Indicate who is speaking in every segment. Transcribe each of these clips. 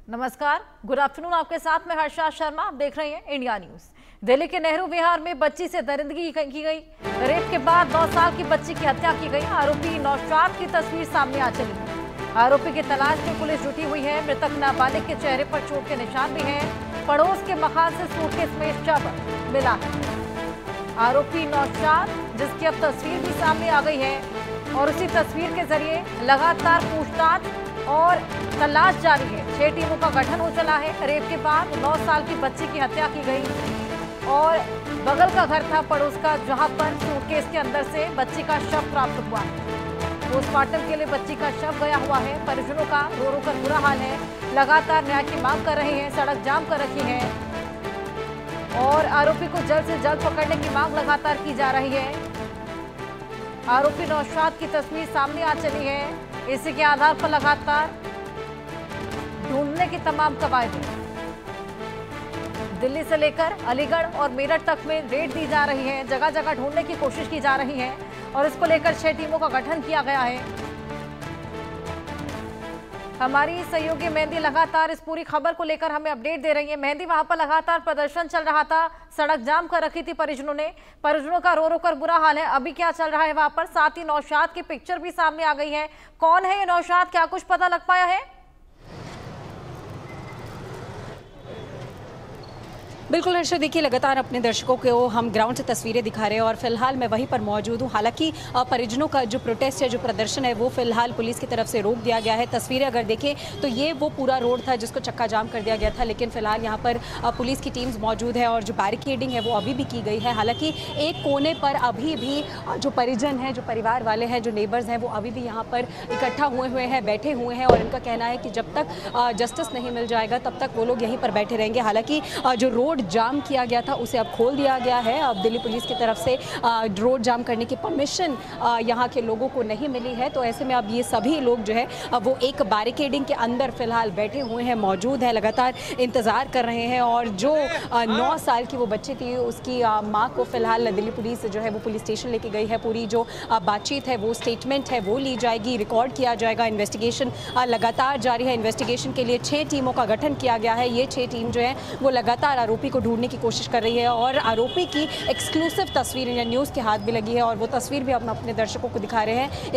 Speaker 1: नमस्कार, good afternoon. आपके साथ में हर्षा शर्मा। आप देख रहे हैं इंडिया न्यूज। दिल्ली के नेहरू विहार में बच्ची से दरिंदगी की गई। रेप के बाद 9 साल की बच्ची की हत्या की गई। आरोपी नौशाद की तस्वीर सामने आ चली। आरोपी की तलाश में पुलिस जुटी हुई है। मृतक नाबालिग के चेहरे पर चोट के निशान भी हैं। पड़ोस के मकान से सूटकेस में शव मिला है। आरोपी नौशाद, जिसकी अब तस्वीर भी सामने आ गई है, और उसी तस्वीर के जरिए लगातार पूछताछ और तलाश जारी है। 6 टीमों का गठन हो चला है। रेप के बाद 9 साल की बच्ची की हत्या की गई और बगल का घर था पड़ोस का, जहां पर सूटकेस के अंदर से बच्ची का शव प्राप्त हुआ है। पोस्टमार्टम के लिए बच्ची का शव गया हुआ है। परिजनों का रो रो कर बुरा हाल है। लगातार न्याय की मांग कर रहे हैं, सड़क जाम कर रखी है और आरोपी को जल्द से जल्द पकड़ने की मांग लगातार की जा रही है। आरोपी नौशाद की तस्वीर सामने आ चली है। इसी के आधार पर लगातार ढूंढने की तमाम कवायद दिल्ली से लेकर अलीगढ़ और मेरठ तक में रेड दी जा रही है। जगह जगह ढूंढने की कोशिश की जा रही है और इसको लेकर 6 टीमों का गठन किया गया है। हमारी सहयोगी मेहंदी लगातार इस पूरी खबर को लेकर हमें अपडेट दे रही है। मेहंदी, वहां पर लगातार प्रदर्शन चल रहा था, सड़क जाम कर रखी थी परिजनों का रो रो कर बुरा हाल है। अभी क्या चल रहा है वहां पर? साथ ही नौशाद की पिक्चर भी सामने आ गई है। कौन है ये नौशाद, क्या कुछ पता लग पाया है?
Speaker 2: बिल्कुल हर्षा, देखिए लगातार अपने दर्शकों को हम ग्राउंड से तस्वीरें दिखा रहे हैं और फिलहाल मैं वहीं पर मौजूद हूँ। हालांकि परिजनों का जो प्रोटेस्ट है, जो प्रदर्शन है, वो फिलहाल पुलिस की तरफ से रोक दिया गया है। तस्वीरें अगर देखें तो ये वो पूरा रोड था जिसको चक्का जाम कर दिया गया था, लेकिन फिलहाल यहाँ पर पुलिस की टीम्स मौजूद है और जो बैरिकेडिंग है वो अभी भी की गई है। हालांकि एक कोने पर अभी भी जो परिजन हैं, जो परिवार वाले हैं, जो नेबर्स हैं, वो अभी भी यहाँ पर इकट्ठा हुए हैं, बैठे हुए हैं और इनका कहना है कि जब तक जस्टिस नहीं मिल जाएगा तब तक वो लोग यहीं पर बैठे रहेंगे। हालांकि जो रोड जाम किया गया था उसे अब खोल दिया गया है। अब दिल्ली पुलिस की तरफ से रोड जाम करने की परमिशन यहाँ के लोगों को नहीं मिली है, तो ऐसे में अब ये सभी लोग जो है वो एक बैरिकेडिंग के अंदर फिलहाल बैठे हुए हैं, मौजूद है, लगातार इंतजार कर रहे हैं। और जो 9 साल की वो बच्ची थी, उसकी माँ को फिलहाल दिल्ली पुलिस जो है वो पुलिस स्टेशन लेके गई है। पूरी जो बातचीत है, वो स्टेटमेंट है, वो ली जाएगी, रिकॉर्ड किया जाएगा। इन्वेस्टिगेशन लगातार जारी है। इन्वेस्टिगेशन के लिए 6 टीमों का गठन किया गया है। ये 6 टीम जो है वो लगातार आरोपी को ढूंढने की कोशिश कर रही है और आरोपी की एक्सक्लूसिव तस्वीर इंडिया न्यूज़ के हाथ भी लगी है और वो तस्वीर भी हम अपने दर्शकों को दिखा रहे हैं।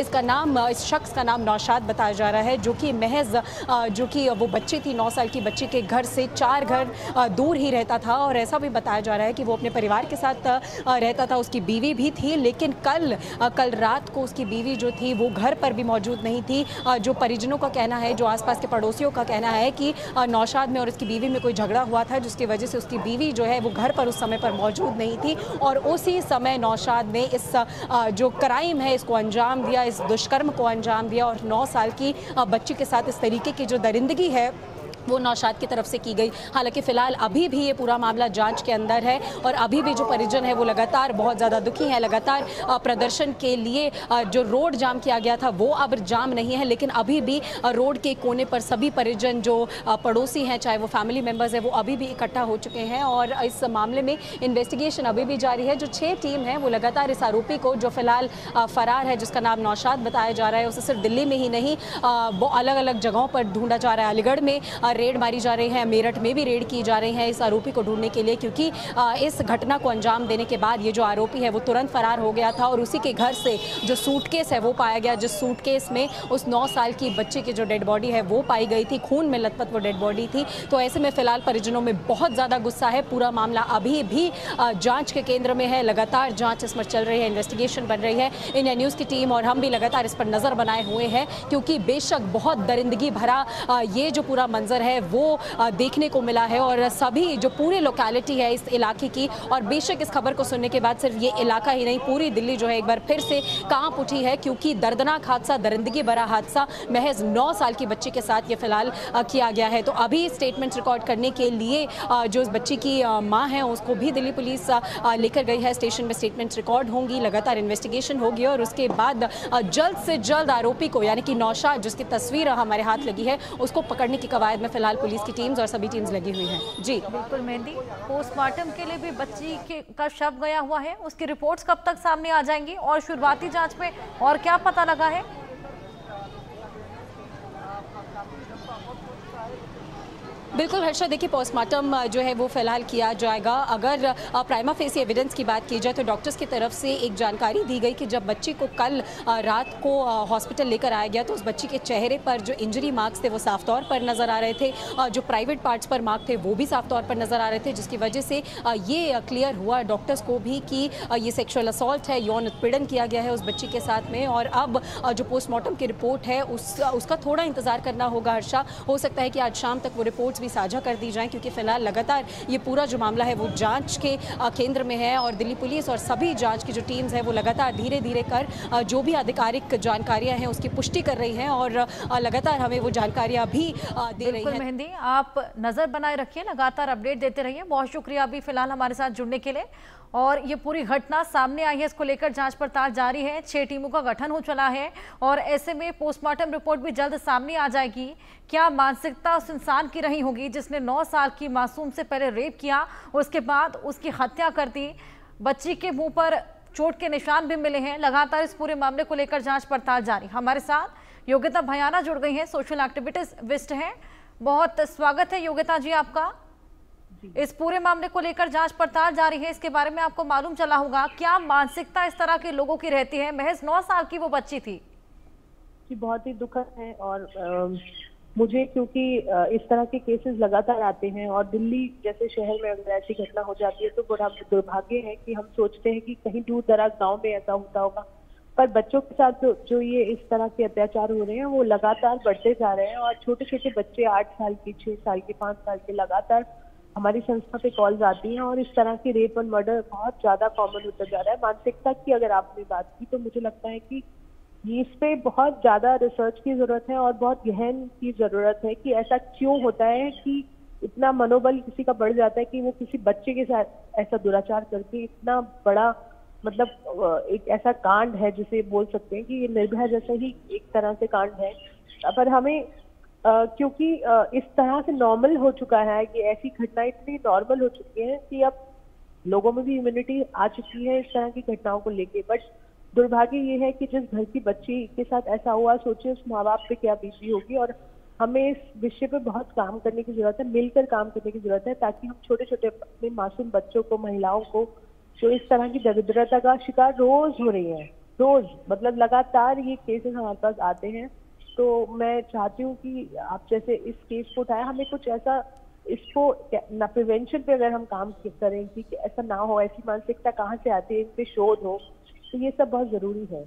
Speaker 2: इस शख्स का नाम नौशाद बताया जा रहा है, जो कि महज जो कि वो बच्ची थी, 9 साल की बच्ची के घर से 4 घर दूर ही रहता था और ऐसा भी बताया जा रहा है कि वो अपने परिवार के साथ रहता था। उसकी बीवी भी थी, लेकिन कल रात को उसकी बीवी जो थी वो घर पर भी मौजूद नहीं थी। जो परिजनों का कहना है, जो आसपास के पड़ोसियों का कहना है कि नौशाद में और उसकी बीवी में कोई झगड़ा हुआ था, जिसकी वजह से उसकी बीवी जो है वो घर पर उस समय पर मौजूद नहीं थी और उसी समय नौशाद ने इस जो क्राइम है इसको अंजाम दिया, इस दुष्कर्म को अंजाम दिया और 9 साल की बच्ची के साथ इस तरीके की जो दरिंदगी है वो नौशाद की तरफ से की गई। हालांकि फ़िलहाल अभी भी ये पूरा मामला जांच के अंदर है और अभी भी जो परिजन है वो लगातार बहुत ज़्यादा दुखी हैं। लगातार प्रदर्शन के लिए जो रोड जाम किया गया था वो अब जाम नहीं है, लेकिन अभी भी रोड के कोने पर सभी परिजन जो पड़ोसी हैं, चाहे वो फैमिली मेम्बर्स हैं, वो अभी भी इकट्ठा हो चुके हैं और इस मामले में इन्वेस्टिगेशन अभी भी जारी है। जो 6 टीम है वो लगातार इस आरोपी को, जो फिलहाल फ़रार है, जिसका नाम नौशाद बताया जा रहा है, उसे सिर्फ दिल्ली में ही नहीं वो अलग अलग जगहों पर ढूंढा जा रहा है। अलीगढ़ में रेड मारी जा रही है, मेरठ में भी रेड की जा रही है इस आरोपी को ढूंढने के लिए, क्योंकि इस घटना को अंजाम देने के बाद ये जो आरोपी है वो तुरंत फरार हो गया था और उसी के घर से जो सूटकेस है वो पाया गया, जिस सूटकेस में उस 9 साल की बच्चे की जो डेड बॉडी है वो पाई गई थी, खून में लथपथ वो डेड बॉडी थी। तो ऐसे में फिलहाल परिजनों में बहुत ज़्यादा गुस्सा है। पूरा मामला अभी भी जाँच के केंद्र में है, लगातार जाँच इसमें चल रही है, इन्वेस्टिगेशन बन रही है। इंडिया न्यूज़ की टीम और हम भी लगातार इस पर नज़र बनाए हुए हैं, क्योंकि बेशक बहुत दरिंदगी भरा ये जो पूरा मंजर है वो देखने को मिला है और सभी जो पूरी लोकेलिटी है इस इलाके की, और बेशक इस खबर को सुनने के बाद सिर्फ ये इलाका ही नहीं, पूरी दिल्ली जो है एक बार फिर से कांप उठी है, क्योंकि दर्दनाक हादसा, दरिंदगी भरा हादसा महज 9 साल की बच्ची के साथ ये फिलहाल किया गया है। तो अभी स्टेटमेंट रिकॉर्ड करने के लिए जो इस बच्ची की माँ है उसको भी दिल्ली पुलिस लेकर गई है स्टेशन में। स्टेटमेंट रिकॉर्ड होंगी, लगातार इन्वेस्टिगेशन होगी और उसके बाद जल्द से जल्द आरोपी को, यानी कि नौशाद, जिसकी तस्वीर हमारे हाथ लगी है, उसको पकड़ने की कवायद में फिलहाल पुलिस की टीम्स और सभी टीम्स लगी हुई हैं। जी
Speaker 1: बिल्कुल मेहंदी, पोस्टमार्टम के लिए भी बच्ची का शव गया हुआ है, उसकी रिपोर्ट्स कब तक सामने आ जाएंगी और शुरुआती जांच में और क्या पता लगा है?
Speaker 2: बिल्कुल हर्षा, देखिए पोस्टमार्टम जो है वो फिलहाल किया जाएगा। अगर प्राइमा फेसी एविडेंस की बात की जाए तो डॉक्टर्स की तरफ से एक जानकारी दी गई कि जब बच्ची को कल रात को हॉस्पिटल लेकर आया गया तो उस बच्ची के चेहरे पर जो इंजरी मार्क्स थे वो साफ तौर पर नजर आ रहे थे, जो प्राइवेट पार्ट्स पर मार्क थे वो भी साफ तौर पर नजर आ रहे थे, जिसकी वजह से ये क्लियर हुआ डॉक्टर्स को भी कि ये सेक्सुअल असॉल्ट है, यौन उत्पीड़न किया गया है उस बच्ची के साथ में। और अब जो पोस्टमार्टम की रिपोर्ट है उसका थोड़ा इंतजार करना होगा हर्षा। हो सकता है कि आज शाम तक वो रिपोर्ट्स भी साझा कर दी जाएं, क्योंकि फिलहाल लगातार ये पूरा जो मामला है वो जांच के केंद्र में है और दिल्ली पुलिस और सभी जांच की जो टीम्स है वो लगातार धीरे धीरे कर जो भी आधिकारिक जानकारियां हैं उसकी पुष्टि कर रही हैं और लगातार हमें वो जानकारियां भी दे रही हैं।
Speaker 1: मेहंदी, आप नजर बनाए रखिए, लगातार अपडेट देते रहिए। बहुत शुक्रिया अभी फिलहाल हमारे साथ जुड़ने के लिए। और ये पूरी घटना सामने आई है, इसको लेकर जांच पड़ताल जारी है। 6 टीमों का गठन हो चला है और ऐसे में पोस्टमार्टम रिपोर्ट भी जल्द सामने आ जाएगी। क्या मानसिकता उस इंसान की रही होगी जिसने 9 साल की मासूम से पहले रेप किया, उसके बाद उसकी हत्या कर दी। बच्ची के मुंह पर चोट के निशान भी मिले हैं। लगातार इस पूरे मामले को लेकर जांच पड़ताल जारी। हमारे साथ योगिता भयाना जुड़ गई हैं, सोशल एक्टिविस्ट हैं। बहुत स्वागत है योगिता जी आपका। इस पूरे मामले को लेकर जांच पड़ताल जारी है, इसके बारे में आपको मालूम चला होगा। क्या मानसिकता इस तरह के लोगों की रहती है? महज 9 साल की वो बच्ची थी।
Speaker 3: जी, बहुत ही दुखद है। और मुझे क्योंकि इस तरह के केसेस लगातार आते हैं और दिल्ली जैसे शहर में अगर ऐसी घटना हो जाती है तो बड़ा दुर्भाग्य है कि हम सोचते हैं कि कहीं दूर दराज गाँव में ऐसा होता होगा, पर बच्चों के साथ जो ये इस तरह के अत्याचार हो रहे हैं वो लगातार बढ़ते जा रहे हैं। और छोटे छोटे बच्चे 8 साल के, 6 साल के, 5 साल के लगातार हमारी संस्था पे कॉल्स आती हैं और इस तरह की रेप और मर्डर बहुत ज्यादा कॉमन होता जा रहा है। मानसिकता की अगर आपने बात की तो मुझे लगता है कि इस पे बहुत ज्यादा रिसर्च की जरूरत है और बहुत गहन की जरूरत है कि ऐसा क्यों होता है कि इतना मनोबल किसी का बढ़ जाता है कि वो किसी बच्चे के साथ ऐसा दुराचार करके इतना बड़ा, मतलब एक ऐसा कांड है जिसे बोल सकते हैं कि ये निर्भया जैसा ही एक तरह से कांड है। पर हमें क्योंकि इस तरह से नॉर्मल हो चुका है कि ऐसी घटनाएं इतनी नॉर्मल हो चुकी हैं कि अब लोगों में भी इम्यूनिटी आ चुकी है इस तरह की घटनाओं को लेके। बट दुर्भाग्य ये है कि जिस घर की बच्ची के साथ ऐसा हुआ, सोचिए उस माँ बाप पे क्या बीती होगी। और हमें इस विषय पे बहुत काम करने की जरूरत है, मिलकर काम करने की जरूरत है, ताकि हम छोटे छोटे अपने मासूम बच्चों को, महिलाओं को जो इस तरह की दरिद्रता का शिकार रोज हो रही है, रोज मतलब लगातार ये केसेस हमारे पास आते हैं। तो मैं चाहती हूँ कि आप जैसे इस केस को उठाया, हमें कुछ ऐसा इसको ना प्रिवेंशन पे अगर हम काम करें कि ऐसा ना हो, ऐसी मानसिकता कहाँ से आती है, इन पे शोध हो, तो ये सब बहुत जरूरी है।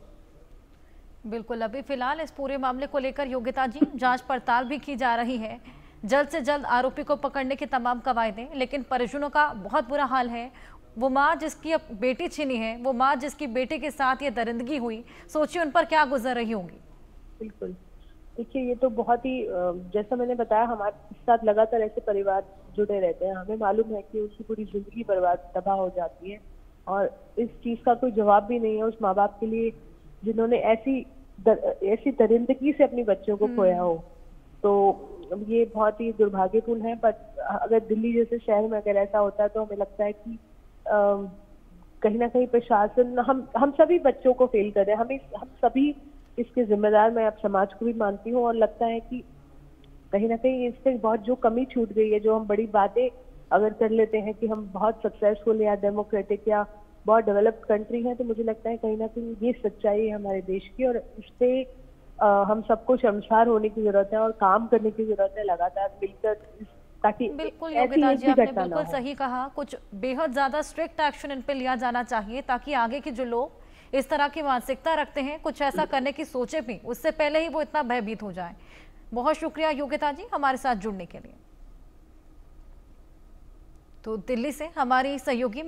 Speaker 1: बिल्कुल, अभी फिलहाल इस पूरे मामले को लेकर योगिता जी जांच पड़ताल भी की जा रही है। जल्द से जल्द आरोपी को पकड़ने की तमाम कवायदें, लेकिन परिजनों का बहुत बुरा हाल है। वो माँ जिसकी बेटी छीनी है, वो माँ जिसकी बेटे के साथ ये दरिंदगी हुई, सोचिए उन पर क्या गुजर रही होंगी।
Speaker 3: बिल्कुल, देखिए ये तो बहुत ही जैसा मैंने बताया, हमारे साथ लगातार ऐसे परिवार जुड़े रहते हैं। हमें मालूम है कि उनकी पूरी जिंदगी बर्बाद तबाह हो जाती है और इस चीज का कोई जवाब भी नहीं है उस माँ बाप के लिए जिन्होंने ऐसी दरिंदगी से अपने बच्चों को खोया हो। तो ये बहुत ही दुर्भाग्यपूर्ण है। बट अगर दिल्ली जैसे शहर में अगर ऐसा होता है तो हमें लगता है कि कहीं ना कहीं प्रशासन, हम सभी बच्चों को फेल कर रहे हैं। हम सभी इसके जिम्मेदार, मैं अब समाज को भी मानती हूँ। और लगता है कि कहीं ना कहीं इससे बहुत जो कमी छूट गई है, जो हम बड़ी बातें अगर कर लेते हैं कि हम बहुत सक्सेसफुल या डेमोक्रेटिक या बहुत डेवलप्ड कंट्री है, तो मुझे लगता है कहीं ना कहीं ये सच्चाई है हमारे देश की। और इस पे हम सबको शर्मसार होने की जरूरत है और काम करने की जरूरत है लगातार मिलकर, ताकि
Speaker 1: बिल्कुल योगिता जी, आपने बिल्कुल सही कहा। कुछ बेहद ज्यादा स्ट्रिक्ट एक्शन इन पे लिया जाना चाहिए ताकि आगे के जो लोग इस तरह की मानसिकता रखते हैं, कुछ ऐसा करने की सोचे भी, उससे पहले ही वो इतना भयभीत हो जाए। बहुत शुक्रिया योगिता जी हमारे साथ जुड़ने के लिए। तो दिल्ली से हमारी सहयोगी